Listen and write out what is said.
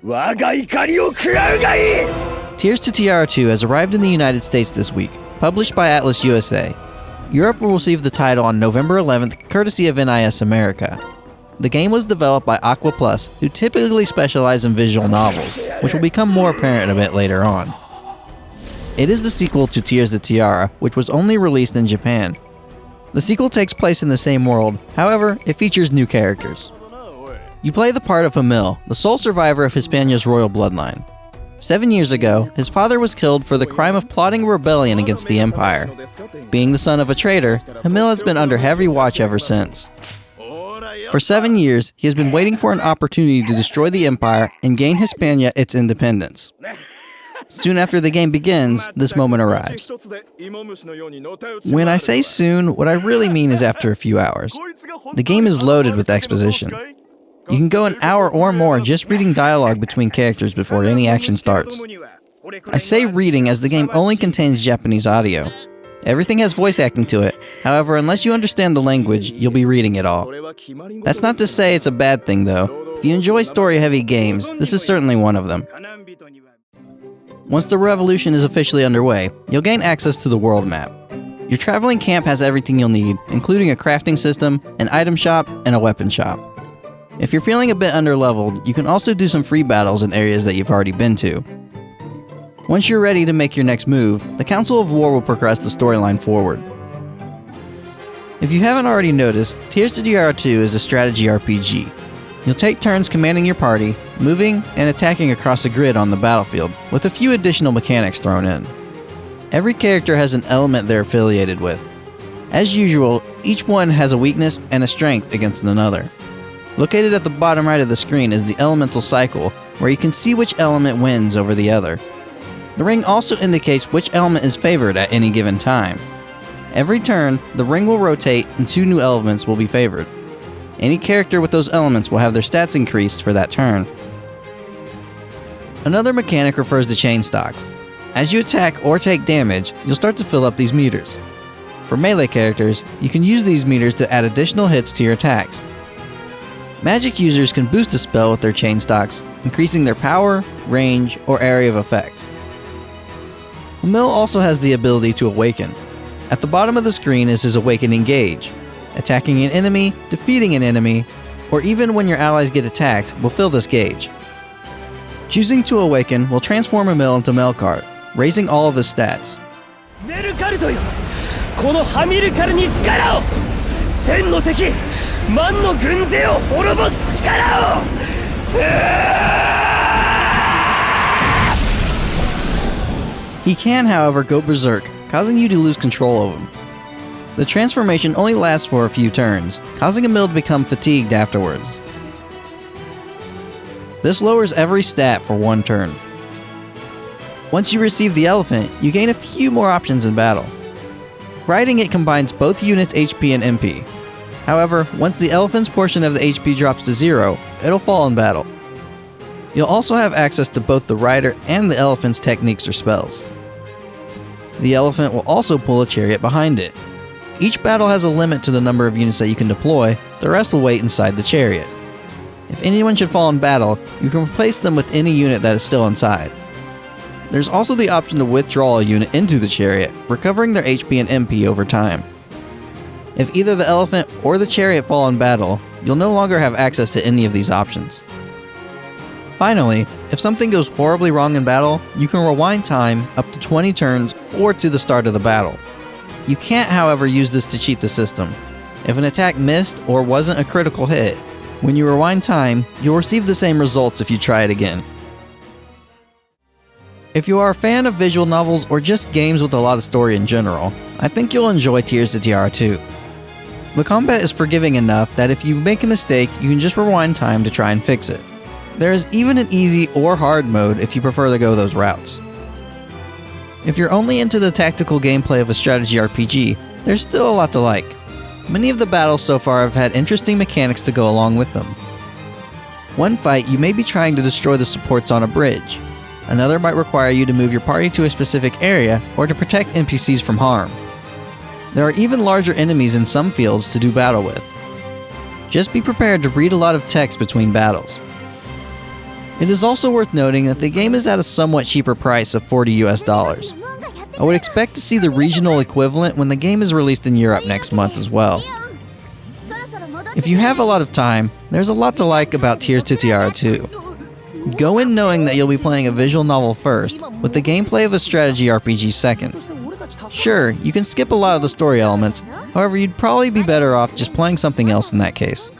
Tears to Tiara II has arrived in the United States this week, published by Atlas USA. Europe will receive the title on November 11th, courtesy of NIS America. The game was developed by Aqua Plus, who typically specialize in visual novels, which will become more apparent a bit later on. It is the sequel to Tears to Tiara, which was only released in Japan. The sequel takes place in the same world, however, it features new characters. You play the part of Hamil, the sole survivor of Hispania's royal bloodline. 7 years ago, his father was killed for the crime of plotting a rebellion against the Empire. Being the son of a traitor, Hamil has been under heavy watch ever since. For 7 years, he has been waiting for an opportunity to destroy the Empire and gain Hispania its independence. Soon after the game begins, this moment arrives. When I say soon, what I really mean is after a few hours. The game is loaded with exposition. You can go an hour or more just reading dialogue between characters before any action starts. I say reading as the game only contains Japanese audio. Everything has voice acting to it, however, unless you understand the language, you'll be reading it all. That's not to say it's a bad thing though. If you enjoy story-heavy games, this is certainly one of them. Once the revolution is officially underway, you'll gain access to the world map. Your traveling camp has everything you'll need, including a crafting system, an item shop, and a weapon shop. If you're feeling a bit underleveled, you can also do some free battles in areas that you've already been to. Once you're ready to make your next move, the Council of War will progress the storyline forward. If you haven't already noticed, Tears to Tiara II is a strategy RPG. You'll take turns commanding your party, moving, and attacking across a grid on the battlefield, with a few additional mechanics thrown in. Every character has an element they're affiliated with. As usual, each one has a weakness and a strength against another. Located at the bottom right of the screen is the elemental cycle, where you can see which element wins over the other. The ring also indicates which element is favored at any given time. Every turn, the ring will rotate and 2 new elements will be favored. Any character with those elements will have their stats increased for that turn. Another mechanic refers to chain stocks. As you attack or take damage, you'll start to fill up these meters. For melee characters, you can use these meters to add additional hits to your attacks. Magic users can boost a spell with their chain stocks, increasing their power, range, or area of effect. Hamil also has the ability to Awaken. At the bottom of the screen is his awakening gauge. Attacking an enemy, defeating an enemy, or even when your allies get attacked will fill this gauge. Choosing to Awaken will transform Hamil into Melkart, raising all of his stats. He can, however, go berserk, causing you to lose control of him. The transformation only lasts for a few turns, causing Hamil to become fatigued afterwards. This lowers every stat for 1 turn. Once you receive the elephant, you gain a few more options in battle. Riding it combines both units' HP and MP. However, once the elephant's portion of the HP drops to 0, it'll fall in battle. You'll also have access to both the rider and the elephant's techniques or spells. The elephant will also pull a chariot behind it. Each battle has a limit to the number of units that you can deploy, the rest will wait inside the chariot. If anyone should fall in battle, you can replace them with any unit that is still inside. There's also the option to withdraw a unit into the chariot, recovering their HP and MP over time. If either the elephant or the chariot fall in battle, you'll no longer have access to any of these options. Finally, if something goes horribly wrong in battle, you can rewind time up to 20 turns or to the start of the battle. You can't, however, use this to cheat the system. If an attack missed or wasn't a critical hit, when you rewind time, you'll receive the same results if you try it again. If you are a fan of visual novels or just games with a lot of story in general, I think you'll enjoy Tears to Tiara II. The combat is forgiving enough that if you make a mistake, you can just rewind time to try and fix it. There is even an easy or hard mode if you prefer to go those routes. If you're only into the tactical gameplay of a strategy RPG, there's still a lot to like. Many of the battles so far have had interesting mechanics to go along with them. One fight, you may be trying to destroy the supports on a bridge. Another might require you to move your party to a specific area or to protect NPCs from harm. There are even larger enemies in some fields to do battle with. Just be prepared to read a lot of text between battles. It is also worth noting that the game is at a somewhat cheaper price of $40 US. I would expect to see the regional equivalent when the game is released in Europe next month as well. If you have a lot of time, there's a lot to like about Tears to Tiara II. Go in knowing that you'll be playing a visual novel first, with the gameplay of a strategy RPG second. Sure, you can skip a lot of the story elements, however you'd probably be better off just playing something else in that case.